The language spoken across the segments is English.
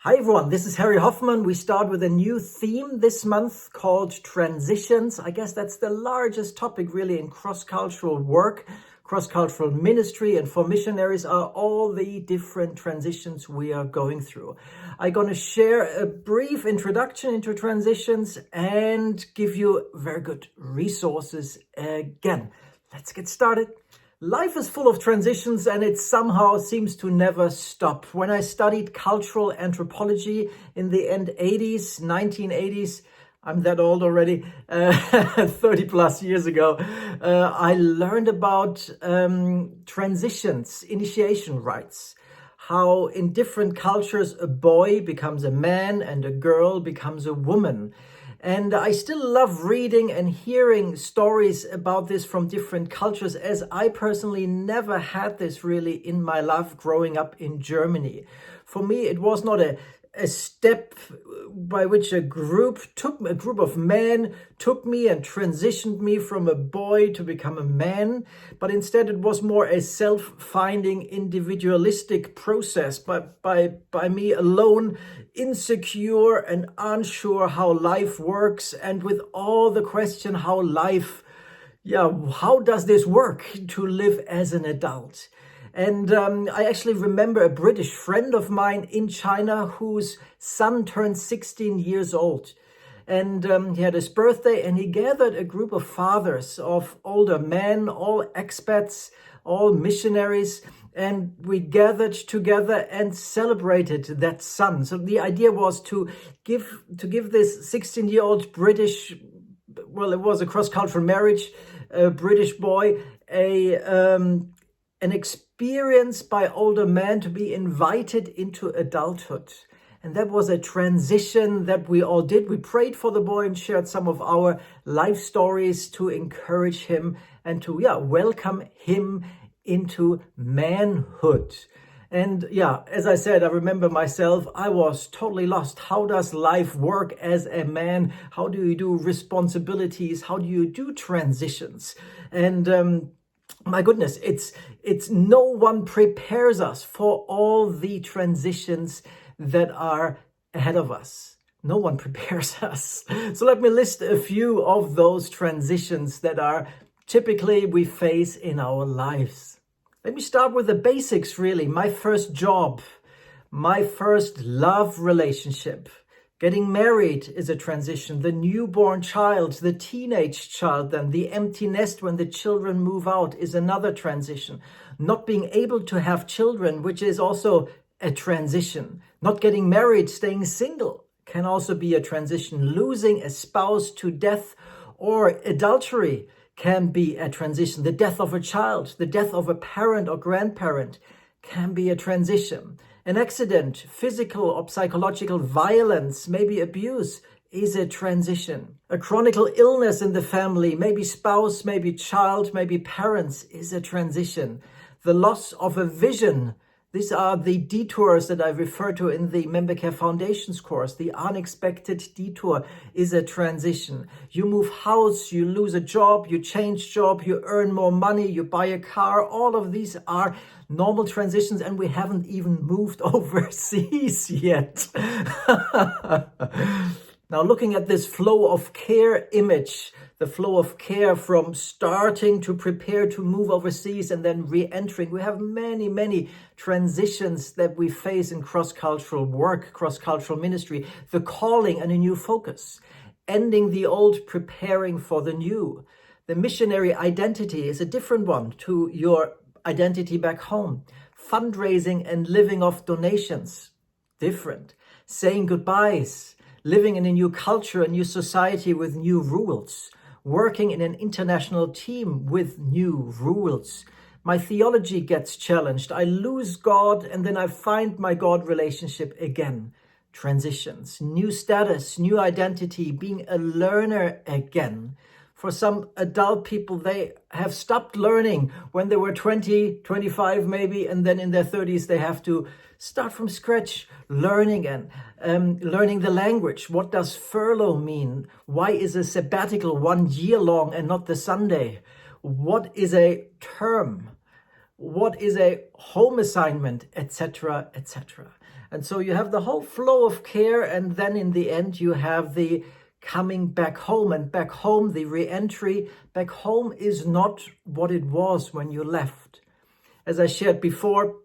Hi everyone, this is Harry Hoffman. We start with a new theme this month called transitions. I guess that's the largest topic really in cross-cultural work, cross-cultural ministry, and for missionaries are all the different transitions we are going through. I'm going to share a brief introduction into transitions and give you very good resources again. Let's get started. Life is full of transitions and it somehow seems to never stop. When I studied cultural anthropology in the 1980s, I'm that old already, 30 plus years ago, I learned about transitions, initiation rites, how in different cultures a boy becomes a man and a girl becomes a woman. And I still love reading and hearing stories about this from different cultures, as I personally never had this really in my life growing up in Germany. For me, it was not a step by which a group of men took me and transitioned me from a boy to become a man, but instead it was more a self-finding individualistic process by me alone, insecure and unsure how life works, and with all the question how does this work to live as an adult? And I actually remember a British friend of mine in China whose son turned 16 years old. And he had his birthday and he gathered a group of fathers of older men, all expats, all missionaries. And we gathered together and celebrated that son. So the idea was to give this 16-year-old British, well, it was a cross-cultural marriage, a British boy, an experience by older men to be invited into adulthood. And that was a transition that we all did. We prayed for the boy and shared some of our life stories to encourage him and to welcome him into manhood. And as I said, I remember myself, I was totally lost. How does life work as a man? How do you do responsibilities? How do you do transitions? And my goodness, it's no one prepares us for all the transitions that are ahead of us. No one prepares us. So let me list a few of those transitions that are typically we face in our lives. Let me start with the basics, really. My first job, my first love relationship. Getting married is a transition. The newborn child, the teenage child, then the empty nest when the children move out is another transition. Not being able to have children, which is also a transition. Not getting married, staying single can also be a transition. Losing a spouse to death or adultery can be a transition. The death of a child, the death of a parent or grandparent can be a transition. An accident, physical or psychological violence, maybe abuse, is a transition. A chronic illness in the family, maybe spouse, maybe child, maybe parents, is a transition. The loss of a vision. These are the detours that I refer to in the Member Care Foundations course. The unexpected detour is a transition. You move house, you lose a job, you change job, you earn more money, you buy a car. All of these are normal transitions and we haven't even moved overseas yet. Now looking at this flow of care image, the flow of care from starting to prepare to move overseas and then re-entering. We have many transitions that we face in cross-cultural work, cross-cultural ministry. The calling and a new focus. Ending the old, preparing for the new. The missionary identity is a different one to your identity back home. Fundraising and living off donations. Different. Saying goodbyes. Living in a new culture, a new society with new rules. Working in an international team with new rules. My theology gets challenged. I lose God and then I find my God relationship again. Transitions, new status, new identity, being a learner again. For some adult people, they have stopped learning when they were 20, 25 maybe, and then in their 30s they have to start from scratch, learning and learning the language. What does furlough mean? Why is a sabbatical 1 year long and not the Sunday? What is a term? What is a home assignment, etc., etc. And so you have the whole flow of care, and then in the end you have the coming back home. And back home, the re-entry back home is not what it was when you left. As I shared before,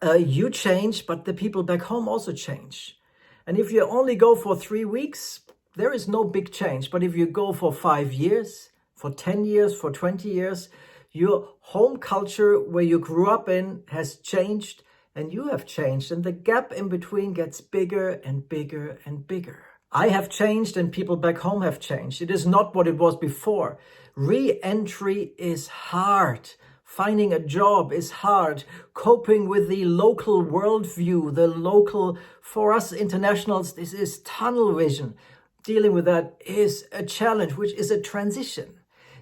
you change, but the people back home also change. And if you only go for 3 weeks, there is no big change. But if you go for 5 years, for 10 years, for 20 years, your home culture where you grew up in has changed, and you have changed. And the gap in between gets bigger and bigger and bigger. I have changed and people back home have changed. It is not what it was before. Re-entry is hard. Finding a job is hard. Coping with the local worldview, the local, for us internationals, this is tunnel vision. Dealing with that is a challenge, which is a transition.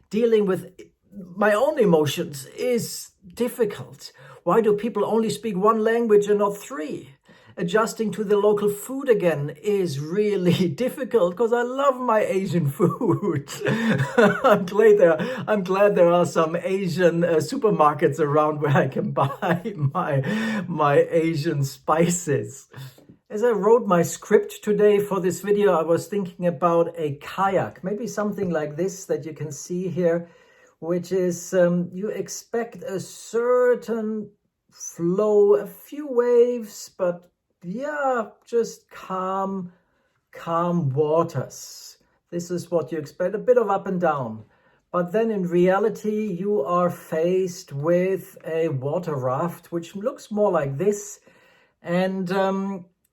Dealing with my own emotions is difficult. Why do people only speak one language and not 3? Adjusting to the local food again is really difficult because I love my Asian food. I'm glad there are some Asian supermarkets around where I can buy my Asian spices. As I wrote my script today for this video, I was thinking about a kayak, maybe something like this that you can see here, which is you expect a certain flow, a few waves, but yeah, just calm waters. This is what you expect, a bit of up and down. But then in reality, you are faced with a water raft, which looks more like this. And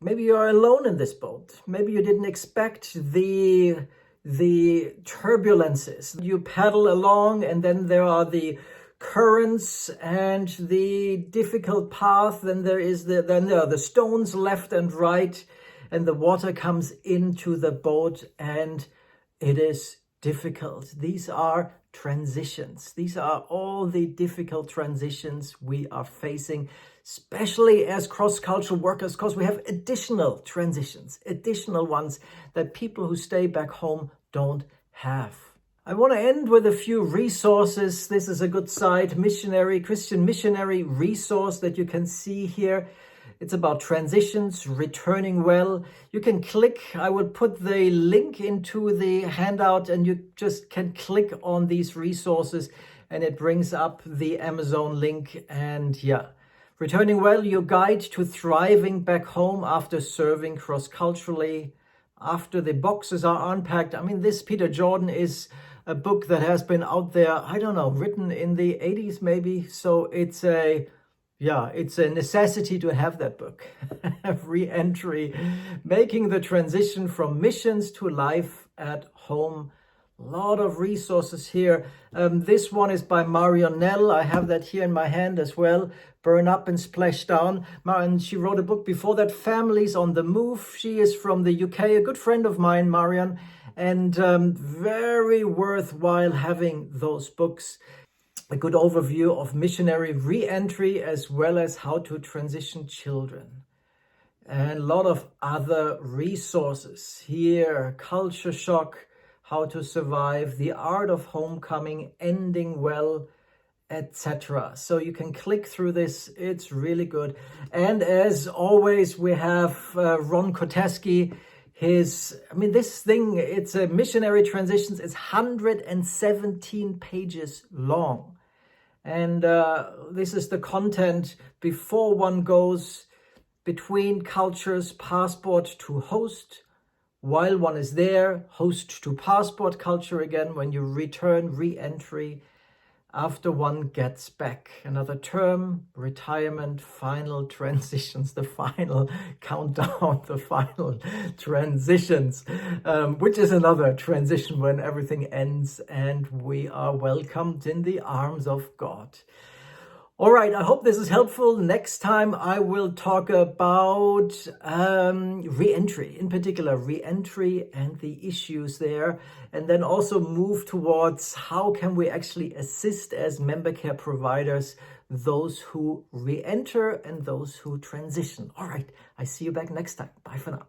maybe you're alone in this boat. Maybe you didn't expect the turbulences. You paddle along, and then there are the currents and the difficult path. Then there are the stones left and right, and the water comes into the boat, and it is difficult. These are transitions. These are all the difficult transitions we are facing, especially as cross-cultural workers, because we have additional transitions, additional ones that people who stay back home don't have. I want to end with a few resources. This is a good site, Christian missionary resource that you can see here. It's about transitions, returning well. You can click, I will put the link into the handout, and you just can click on these resources and it brings up the Amazon link. And yeah, Returning Well, your guide to thriving back home after serving cross-culturally, after the boxes are unpacked. I mean, this Peter Jordan is a book that has been out there, I don't know, written in the 80s maybe. So it's a necessity to have that book. Re-entry, making the transition from missions to life at home. A lot of resources here. This one is by Marion Nell. I have that here in my hand as well. Burn Up and Splash Down. And she wrote a book before that, Families on the Move. She is from the UK, a good friend of mine, Marion. And very worthwhile having those books. A good overview of missionary re-entry as well as how to transition children. And a lot of other resources here. Culture Shock, How to Survive, The Art of Homecoming, Ending Well, etc. So you can click through this. It's really good. And as always, we have Ron Koteski. This thing, it's a Missionary Transitions. It's 117 pages long. And this is the content before one goes between cultures, passport to host. While one is there, host to passport culture again. When you return, re-entry. After one gets back, another term, retirement, final transitions, the final countdown, the final transitions, which is another transition when everything ends and we are welcomed in the arms of God. All right, I hope this is helpful. Next time I will talk about re-entry, in particular re-entry and the issues there, and then also move towards how can we actually assist as member care providers those who re-enter and those who transition. All right, I see you back next time. Bye for now.